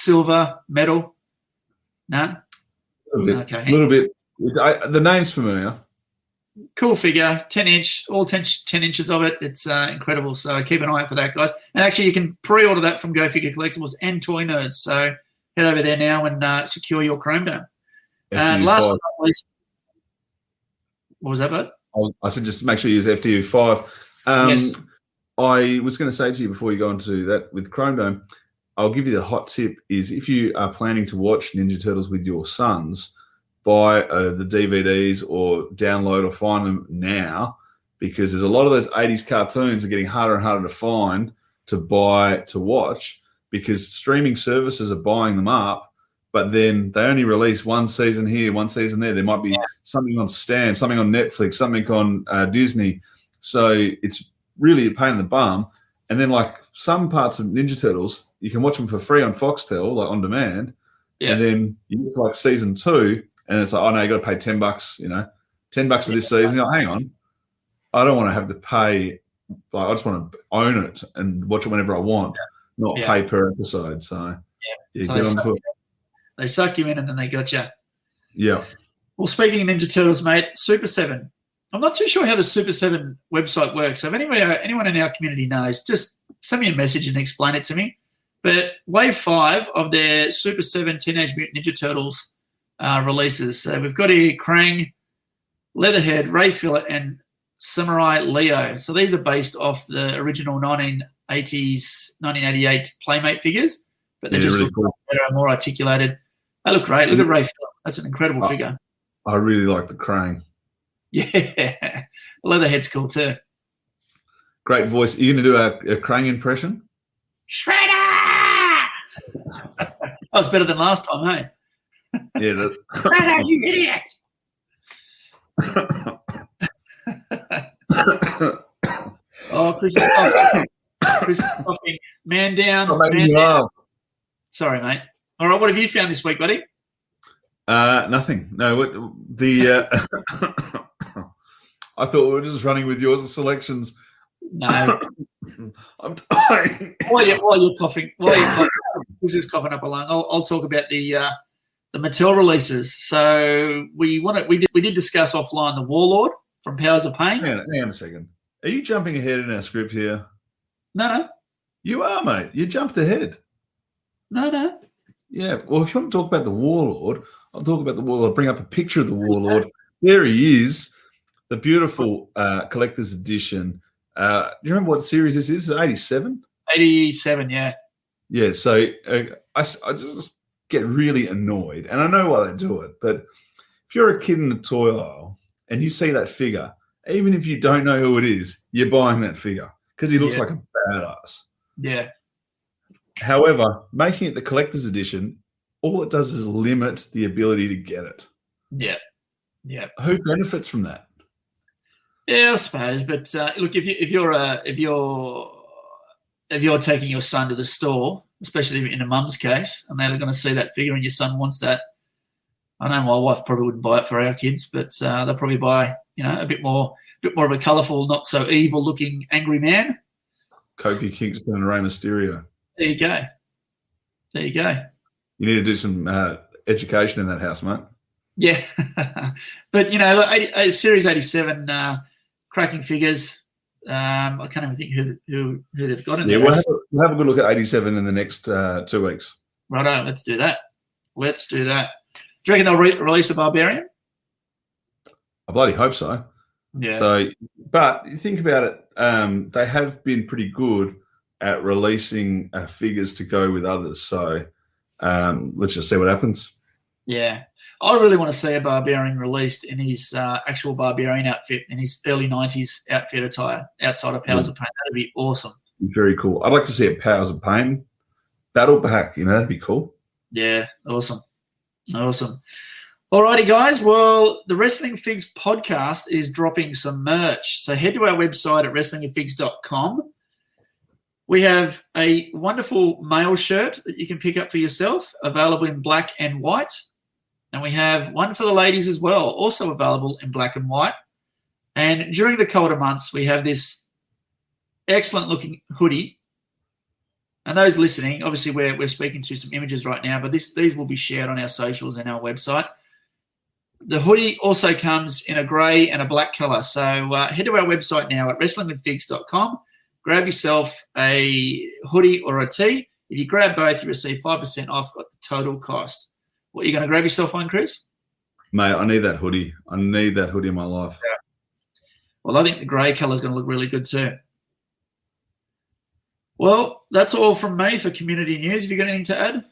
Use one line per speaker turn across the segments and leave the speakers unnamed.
silver, metal? No?
A little bit.
Okay.
A little bit. The name's familiar.
Cool figure, 10-inch, all 10 inches of it. It's incredible. So keep an eye out for that, guys. And actually, you can pre-order that from Go Figure Collectibles and Toy Nerds. So head over there now and secure your Chrome Dome. And last but not least, what was that, bud?
I said just make sure you use FDU5.
Yes.
I was going to say to you before you go into that with Chrome Dome, I'll give you the hot tip is if you are planning to watch Ninja Turtles with your sons, buy the DVDs or download or find them now, because there's a lot of those 80s cartoons are getting harder and harder to find, to buy, to watch, because streaming services are buying them up, but then they only release one season here, one season there. There might be something on Stan, something on Netflix, something on Disney. So it's really a pain in the bum. And then like some parts of Ninja Turtles, you can watch them for free on Foxtel, like on demand. Yeah. And then you get to like season 2, and it's like, oh no, you got to pay $10, $10 for this season. You're like, hang on, I don't want to have to pay. Like, I just want to own it and watch it whenever I want, not pay per episode. So
so they suck you in and then they got you.
Yeah.
Well, speaking of Ninja Turtles, mate, Super 7. I'm not too sure how the Super 7 website works. So if anyone in our community knows, just send me a message and explain it to me. But Wave 5 of their Super 7 Teenage Mutant Ninja Turtles releases. So we've got here Krang, Leatherhead, Ray Fillet, and Samurai Leo. So these are based off the original 1988 Playmate figures, but they're just really cool, better and more articulated. They look great. Look at Ray Fillet. That's an incredible figure.
I really like the Krang.
Yeah. Leatherhead's cool too.
Great voice. Are you going to do a Krang impression?
Shredder! That was better than last time, hey?
Yeah.
Shredder, you idiot! Oh, Chris is coughing. Chris is coughing. Man down. Man down. Sorry, mate. All right, what have you found this week, buddy?
Nothing. No, I thought we were just running with yours as selections.
No.
I'm dying.
While you're coughing, Chris is coughing up a lung. I'll talk about the Mattel releases. So we did discuss offline the Warlord from Powers of Pain.
Hang on a second. Are you jumping ahead in our script here?
No.
You are, mate. You jumped ahead.
No.
Yeah. Well, if you want to talk about the Warlord, I'll talk about the Warlord. I'll bring up a picture of the Warlord. There he is, the beautiful collector's edition. Do you remember what series this is? 87?
87, yeah.
Yeah, so I just get really annoyed, and I know why they do it, but if you're a kid in the toy aisle and you see that figure, even if you don't know who it is, you're buying that figure because he looks like a badass.
Yeah.
However, making it the collector's edition, all it does is limit the ability to get it.
Yeah. Yeah.
Who benefits from that?
Yeah, I suppose. But look, if you're taking your son to the store, especially in a mum's case, and they're going to see that figure and your son wants that, I know my wife probably wouldn't buy it for our kids, but they'll probably buy, a bit more of a colourful, not so evil looking angry man.
Kofi Kingston and Rey Mysterio.
There you go.
You need to do some education in that house, mate.
Yeah. But, Series 87, cracking figures. I can't even think who they've got in there.
We'll have a good look at 87 in the next 2 weeks.
Righto, let's do that. Do you reckon they'll release a Barbarian?
I bloody hope so.
Yeah.
So, but you think about it, they have been pretty good at releasing figures to go with others. So let's just see what happens.
Yeah. I really want to see a Barbarian released in his actual Barbarian outfit, in his early 90s outfit attire outside of Powers of Pain. That'd be awesome.
Very cool. I'd like to see a Powers of Pain battle pack. That'd be cool.
Yeah, awesome. Alrighty, guys. Well, the Wrestling Figs podcast is dropping some merch. So head to our website at wrestlingfigs.com. We have a wonderful male shirt that you can pick up for yourself, available in black and white. And we have one for the ladies as well, also available in black and white. And during the colder months, we have this excellent-looking hoodie And those listening, obviously we're speaking to some images right now, but these will be shared on our socials and our website. The hoodie also comes in a grey and a black colour. So head to our website now at wrestlingwithfigs.com. Grab yourself a hoodie or a tee. If you grab both, you receive 5% off at the total cost. What, are you going to grab yourself one, Chris?
Mate, I need that hoodie. I need that hoodie in my life.
Yeah. Well, I think the grey colour is going to look really good too. Well, that's all from me for community news. Have you got anything to add?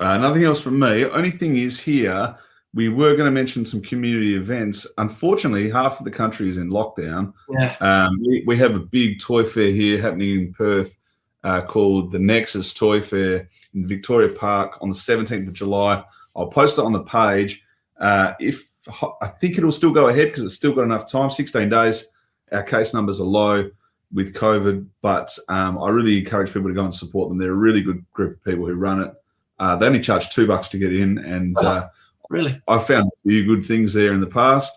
Nothing else from me. Only thing is here, we were going to mention some community events. Unfortunately, half of the country is in lockdown.
Yeah.
We have a big toy fair here happening in Perth called the Nexus Toy Fair in Victoria Park on the 17th of July. I'll post it on the page. I think it'll still go ahead because it's still got enough time, 16 days. Our case numbers are low with COVID, but I really encourage people to go and support them. They're a really good group of people who run it. They only charge $2 to get in, and
really,
I've found a few good things there in the past.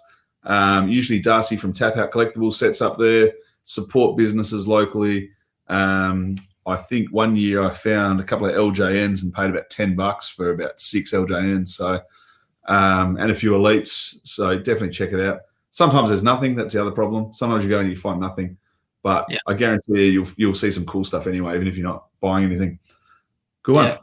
Usually Darcy from Tap Out Collectibles sets up there, support businesses locally. I think one year I found a couple of LJNs and paid about $10 for about 6 LJNs. So, and a few elites. So definitely check it out. Sometimes there's nothing. That's the other problem. Sometimes you go and you find nothing. But yeah, I guarantee you'll see some cool stuff anyway, even if you're not buying anything. Good one.
Yeah.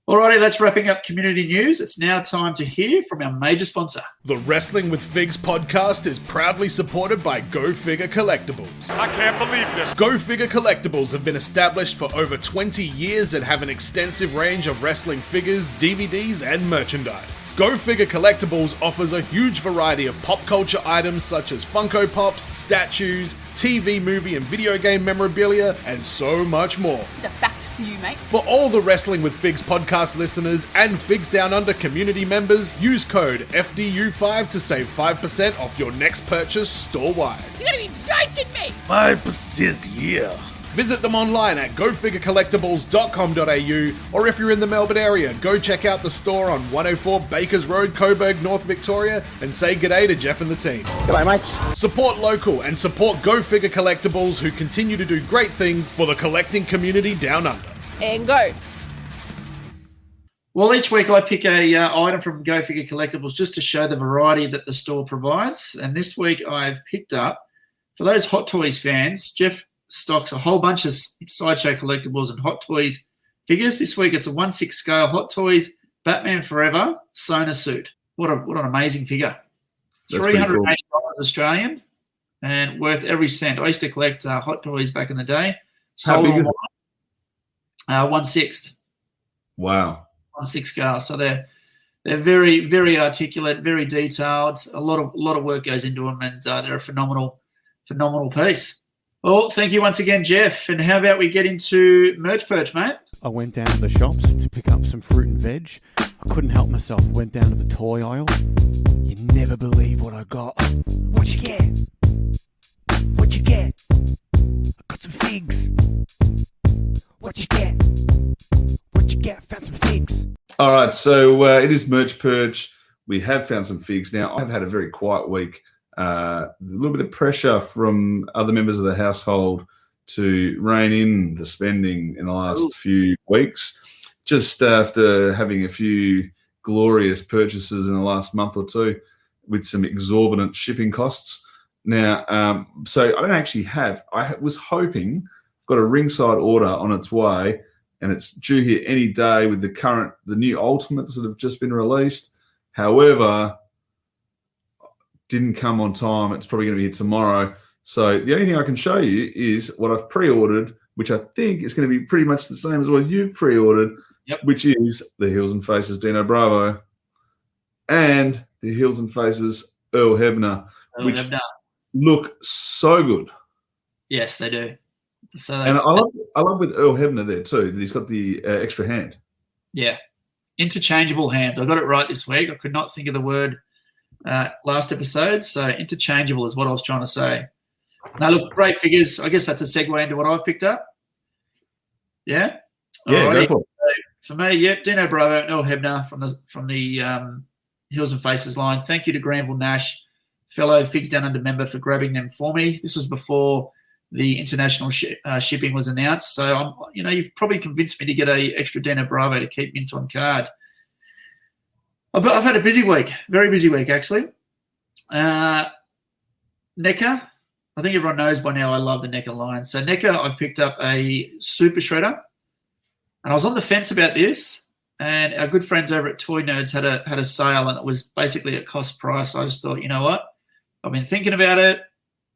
Alrighty, that's wrapping up community news. It's now time to hear from our major sponsor.
The Wrestling with Figs podcast is proudly supported by Go Figure Collectibles.
I can't believe this.
Go Figure Collectibles have been established for over 20 years and have an extensive range of wrestling figures, DVDs, and merchandise. Go Figure Collectibles offers a huge variety of pop culture items such as Funko Pops, statues, TV, movie, and video game memorabilia, and so much more.
It's a fact for you, mate.
For all the Wrestling with Figs podcast listeners and Figs Down Under community members, use code FDU5 to save 5% off your next purchase store-wide.
You're gonna be joking me!
5%, yeah. Visit them online at gofigurecollectibles.com.au, or if you're in the Melbourne area, go check out the store on 104 Bakers Road, Coburg, North Victoria, and say g'day to Jeff and the team.
G'day, mates.
Support local and support Go Figure Collectibles, who continue to do great things for the collecting community down under.
And go.
Well, each week I pick a item from Go Figure Collectibles just to show the variety that the store provides. And this week I've picked up, for those Hot Toys fans, Jeff stocks a whole bunch of Sideshow Collectibles and Hot Toys figures. This week it's a 1/6 scale Hot Toys Batman Forever Sona suit. What an amazing figure.
That's
$380
cool.
Australian and worth every cent. I used to collect Hot Toys back in the day.
How big is it?
1/6.
Wow.
1/6 scale. So they're very, very articulate, very detailed. A lot of work goes into them, and they're a phenomenal piece. Well, thank you once again, Jeff. And how about we get into merch perch, mate?
I went down to the shops to pick up some fruit and veg. I couldn't help myself. Went down to the toy aisle. You never believe what I got. What you get? What you get? I got some figs. What you get? What you get? Found some figs.
All right, so it is merch purge. We have found some figs. Now, I've had a very quiet week. A little bit of pressure from other members of the household to rein in the spending in the last few weeks, just after having a few glorious purchases in the last month or two with some exorbitant shipping costs. Now, so I don't actually have, I was hoping, I've got a ringside order on its way, and it's due here any day with the new Ultimates that have just been released. However, didn't come on time. It's probably going to be here tomorrow. So the only thing I can show you is what I've pre-ordered, which I think is going to be pretty much the same as what you've pre-ordered, which is the Heels and Faces Dino Bravo and the Heels and Faces Earl Hebner, which look so good.
Yes, they do. So
and I love with Earl Hebner there too, that he's got the extra hand.
Yeah. Interchangeable hands. I got it right this week. I could not think of the word last episode. So interchangeable is what I was trying to say. Now, look, great figures. I guess that's a segue into what I've picked up. Yeah?
Yeah, go for it.
For me, Dino Bravo and Earl Hebner from the Heels and Faces line. Thank you to Granville Nash, fellow Figs Down Under member, for grabbing them for me. This was before the international shipping was announced. So, you've probably convinced me to get a extra Dino Bravo to keep Mint on card. I've had a busy week, very busy week, actually. NECA, I think everyone knows by now I love the NECA line. So NECA, I've picked up a Super Shredder, and I was on the fence about this, and our good friends over at Toy Nerds had a sale, and it was basically at cost price. I just thought, you know what? I've been thinking about it.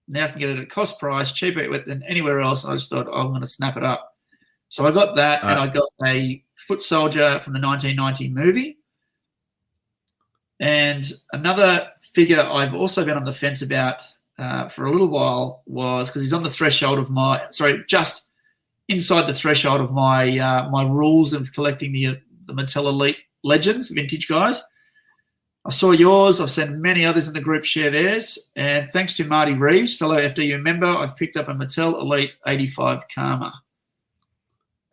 Now I can get it at cost price, cheaper than anywhere else, and I just thought, I'm going to snap it up. So I got that, and I got a Foot Soldier from the 1990 movie. And another figure I've also been on the fence about for a little while was, because he's on the threshold of just inside the threshold of my my rules of collecting the Mattel Elite Legends vintage guys. I saw yours. I've seen many others in the group share theirs. And thanks to Marty Reeves, fellow FDU member, I've picked up a Mattel Elite 85 Karma.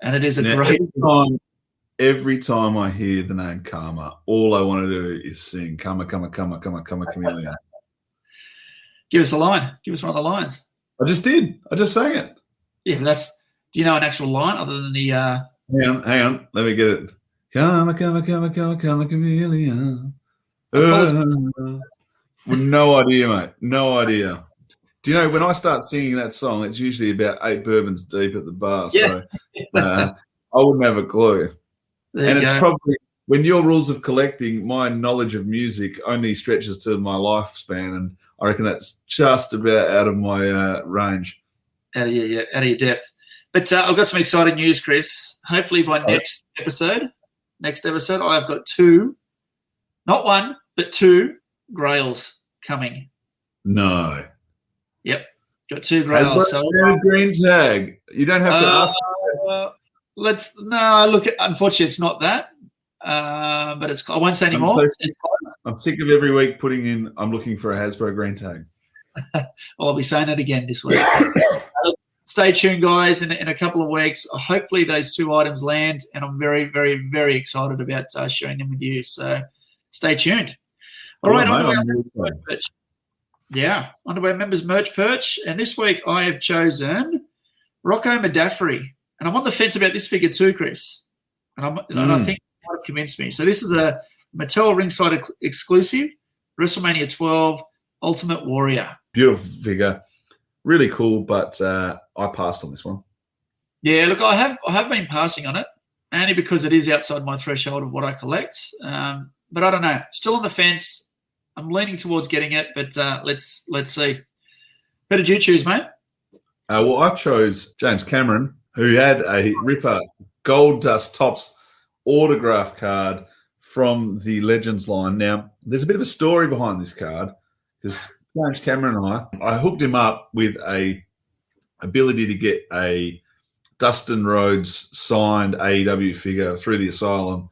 And it is a great...
Every time I hear the name Karma, all I want to do is sing Karma, Karma, Karma, Karma, Karma, Chameleon.
Give us a line. Give us one of the lines.
I just did. I just sang it.
Yeah, do you know an actual line other than the...
Hang on. Let me get it. Karma, Karma, Karma, Karma, Karma, Chameleon. No idea, mate. No idea. Do you know, when I start singing that song, it's usually about 8 bourbons deep at the bar.
Yeah.
So I wouldn't have a clue.
It's
probably, when your rules of collecting, my knowledge of music only stretches to my lifespan, and I reckon that's just about out of my range.
Out of your depth. But I've got some exciting news, Chris. Hopefully by next episode, I've got 2, not 1, but 2 Grails coming.
No.
Yep, got 2 Grails.
So green tag. You don't have to ask.
Unfortunately, it's not that. But I won't say anymore.
I'm sick of every week putting in, I'm looking for a Hasbro green tag.
Well, I'll be saying it again this week. Stay tuned, guys. In a couple of weeks, hopefully those 2 items land, and I'm very, very, very excited about sharing them with you. So stay tuned. All right, on to our merch perch. Yeah, on to our members' merch perch. And this week I have chosen Rocco Madafri. And I'm on the fence about this figure too, Chris. And I think it might have convinced me. So this is a Mattel ringside exclusive, WrestleMania 12 Ultimate Warrior.
Beautiful figure. Really cool, but I passed on this one.
Yeah, look, I have been passing on it, only because it is outside my threshold of what I collect. But I don't know. Still on the fence. I'm leaning towards getting it, but let's see. Who did you choose, mate?
Well, I chose James Cameron, who had a Ripper Gold Dust Tops autograph card from the Legends line. Now, there's a bit of a story behind this card, because James Cameron and I hooked him up with a ability to get a Dustin Rhodes signed AEW figure through the Asylum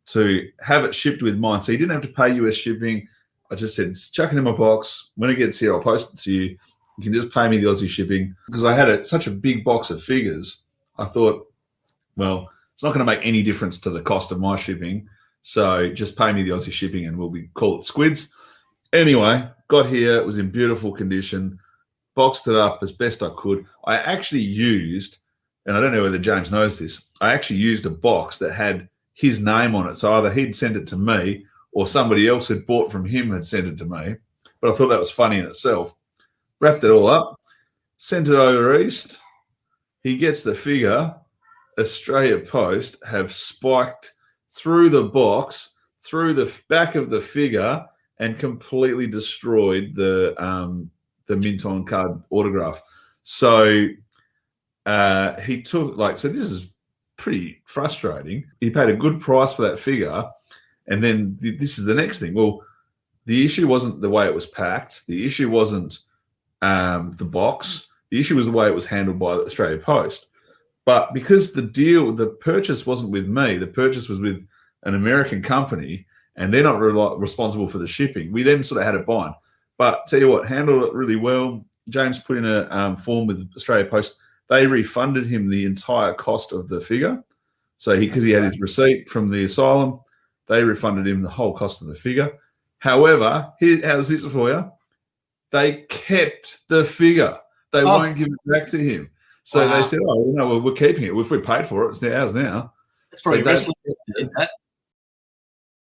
to have it shipped with mine. So he didn't have to pay US shipping. I just said, chuck it in my box. When it gets here, I'll post it to you. You can just pay me the Aussie shipping. Because I had such a big box of figures, I thought, well, it's not going to make any difference to the cost of my shipping. So just pay me the Aussie shipping and we'll call it squids. Anyway, got here. It was in beautiful condition. Boxed it up as best I could. I actually used, and I don't know whether James knows this, I actually used a box that had his name on it. So either he'd sent it to me or somebody else had bought from him had sent it to me. But I thought that was funny in itself. Wrapped it all up, sent it over east. He gets the figure. Australia Post have spiked through the box, through the back of the figure, and completely destroyed the mint on card autograph. So he took so this is pretty frustrating. He paid a good price for that figure, and then this is the next thing. Well, the issue wasn't the way it was packed. The issue wasn't the box. The issue was the way it was handled by the Australia Post. But because the purchase wasn't with me, the purchase was with an American company, and they're not responsible for the shipping. We then sort of had it bind. But tell you what, handled it really well. James put in a form with Australia Post. They refunded him the entire cost of the figure. So because he had his receipt from the Asylum, they refunded him the whole cost of the figure. However, how's this for you? They kept the figure. They won't give it back to him. So
Wow.
they said, "Oh, well, we're keeping it. If we paid for it, it's ours now."
That's probably
So
wrestling did that.